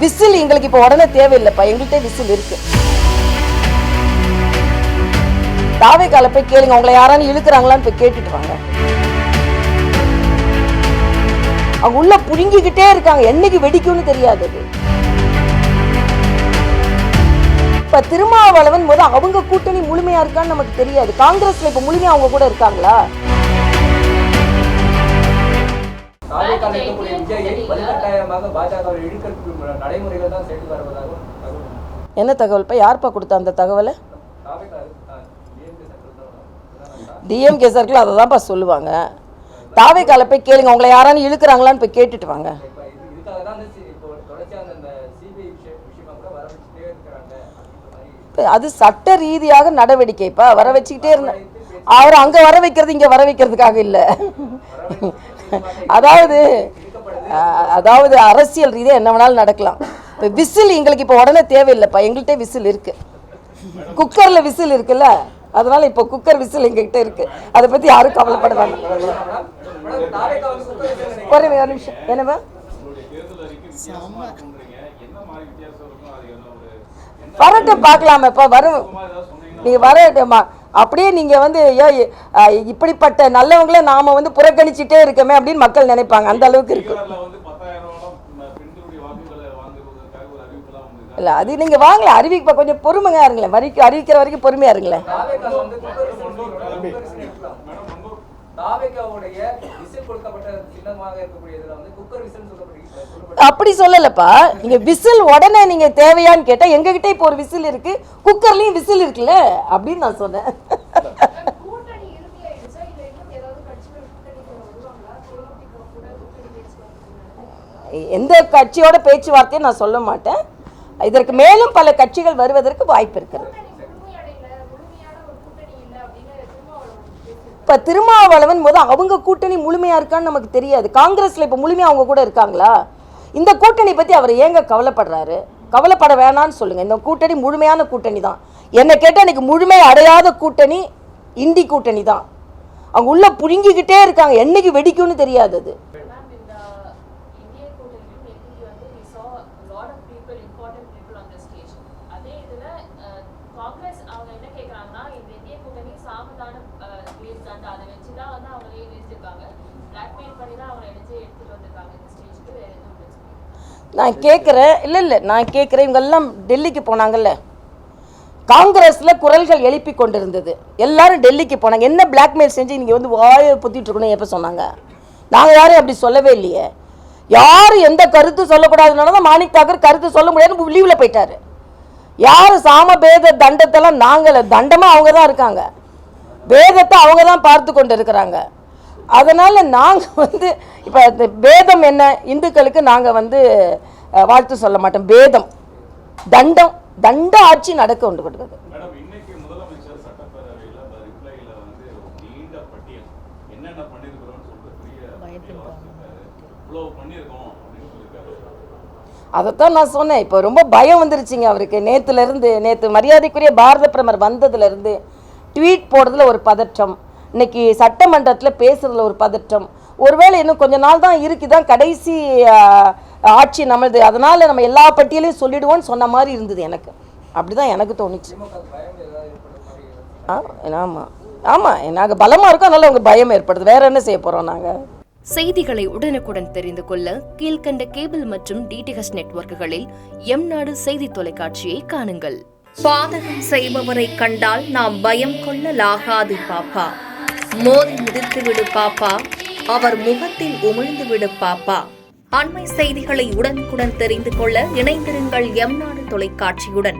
Whistle எங்களுக்கு இப்போ உடனே தேவையில்லைப்பா, எங்கள்கிட்ட விசில் இருக்கு. தாவேக்கால போய் கேளுங்க, உங்களை யாராலும் இழுக்கிறாங்களான்னு போய் கேட்டுட்டு வாங்க. அவங்க உள்ள புடுங்கிக்கிட்டே இருக்காங்க, என்னைக்கு வெடிக்கும்னு தெரியாது. இப்ப திருமாவளவன் போது அவங்க கூட்டணி முழுமையா இருக்கான்னு நமக்கு தெரியாது. காங்கிரஸ்ல இப்ப முழுமையா அவங்க கூட இருக்காங்களா? என்ன தகவல்ப்பா, யார்ப்பா கொடுத்தா அந்த தகவலை? டிஎம்கே சர்க்கிள் அதை தான்ப்பா சொல்லுவாங்க. தாவேக்கால போய் கேளுங்க, உங்களை யாராலும் இழுக்கிறாங்களான்னு போய் கேட்டுட்டு வாங்க. அது சட்ட ரீதியாக நடவடிக்கைப்பா, வர வச்சுக்கிட்டே இருந்த அவர் அங்க வர வைக்கிறது இங்க வர வைக்கிறதுக்காக இல்ல. அதாவது அரசியல் ரீதியாக என்ன வேணாலும் நடக்கலாம். இப்போ விசில் எங்களுக்கு இப்போ உடனே தேவையில்லைப்பா, எங்கள்கிட்ட விசில் இருக்கு. குக்கர்ல விசில் இருக்குல்ல, அதனால இப்போ குக்கர் விசில் எங்ககிட்ட இருக்கு. அதை பத்தி யாரும் கவலைப்படுவாங்க. ஒரு நிமிஷம், என்னவா வரட்டும் பார்க்கலாமப்பா, வரும் நீங்க வரட்டுமா. அப்படியே நீங்க வந்து இப்படிப்பட்ட நல்லவங்களை நாம வந்து புறக்கணிச்சுட்டே இருக்கமே அப்படின்னு மக்கள் நினைப்பாங்க. அந்த அளவுக்கு இருக்கு. இல்ல அது நீங்க வாங்கல, அறிவிப்பா, கொஞ்சம் பொறுமையா இருங்களேன், அறிவிக்கிற வரைக்கும் பொறுமையா இருங்களேன். அப்படி சொல்லலப்பா, நீங்க விசில் உடனே நீங்க தேவையான்னு கேட்டா எங்ககிட்ட இப்போ ஒரு விசில் இருக்கு, குக்கர்லயும் விசில் இருக்குல்ல அப்படின்னு நான் சொன்னேன். எந்த கட்சியோட பேச்சுவார்த்தையும் நான் சொல்ல மாட்டேன். இதற்கு மேலும் பல கட்சிகள் வருவதற்கு வாய்ப்பு இருக்கிறது. இப்ப திருமாவளவன் போது அவங்க கூட்டணி முழுமையா இருக்கான்னு நமக்கு தெரியாது. காங்கிரஸ்ல இப்ப முழுமையா அவங்க கூட இருக்காங்களா? இந்த கூட்டணி பத்தி அவர் ஏங்க கவலைப்படுறாரு? கவலைப்பட வேணான்னு சொல்லுங்க. இந்த கூட்டணி முழுமையான கூட்டணி தான். என்ன கேட்டால் இன்னைக்கு முழுமை அடையாத கூட்டணி இந்தி கூட்டணி தான். அவங்க உள்ள புடுங்கிக்கிட்டே இருக்காங்க, என்னைக்கு வெடிக்கும்னு தெரியாது. அது நான் கேட்குறேன், இல்லை நான் கேட்குறேன், இவங்கெல்லாம் டெல்லிக்கு போனாங்கல்ல, காங்கிரஸில் குரல்கள் எழுப்பி கொண்டிருந்தது, எல்லாரும் டெல்லிக்கு போனாங்க. என்ன பிளாக்மெயில் செஞ்சு நீங்கள் வந்து வாயை பொத்திட்டு இருக்கணும் எப்போ சொன்னாங்க? நாங்கள் யாரும் அப்படி சொல்லவே இல்லையே. யாரும் எந்த கருத்து சொல்லக்கூடாதுனால தான் மாணிக் தாக்கர் கருத்து சொல்ல முடியாது லீவில் போயிட்டாரு. யார் சாமபேத தண்டத்தெல்லாம் நாங்கள் தண்டமாக அவங்க தான் இருக்காங்க, வேதத்தை அவங்க தான் பார்த்து கொண்டு இருக்கிறாங்க. அதனால் நாங்கள் வந்து இப்போ இந்த வேதம் என்ன, இந்துக்களுக்கு நாங்கள் வந்து வாழ்த்து சொல்ல மாட்டோம். வேதம் தண்ட ஆட்சி நடக்க கொண்டு கொடுக்குது. அதைத்தான் நான் சொன்னேன். இப்போ ரொம்ப பயம் வந்துருச்சுங்க அவருக்கு. நேற்று மரியாதைக்குரிய பாரத பிரதமர் வந்ததுலேருந்து ட்வீட் போடுறதுல ஒரு பதற்றம், இன்னைக்கு சட்டமன்றத்தில் பேசுறதுல ஒரு பதற்றம். ஒருவேளை இன்னும் கொஞ்ச நாள் தான் இருக்குதான் கடைசி ஆட்சி நம்மளது, அதனால நம்ம எல்லா பட்டியலையும் சொல்லிடுவோம்னு சொன்ன மாதிரி இருந்தது எனக்கு. அப்படிதான் எனக்கு தோணுச்சு. ஆமாம் நாங்கள் பலமாக இருக்கோம், அதனால உங்க பயம் ஏற்படுது. வேற என்ன செய்ய போறோம் நாங்கள்? செய்திகளை உடனுக்குடன் தெரிந்து கொள்ள கீழ்கண்ட கேபிள் மற்றும் டிடிஹெச் நெட்வொர்க்குகளில் எம்நாடு செய்தி தொலைக்காட்சியை காணுங்கள். பாதகம் செய்பவரை கண்டால் நாம் பயம் கொள்ளலாகாது பாப்பா, மோதி மிதித்து விடு பாப்பா, அவர் முகத்தில் உமிழ்ந்து விடு பாப்பா. அண்மை செய்திகளை உடனுக்குடன் தெரிந்து கொள்ள இணைந்திருங்கள் எம்நாடு தொலைக்காட்சியுடன்.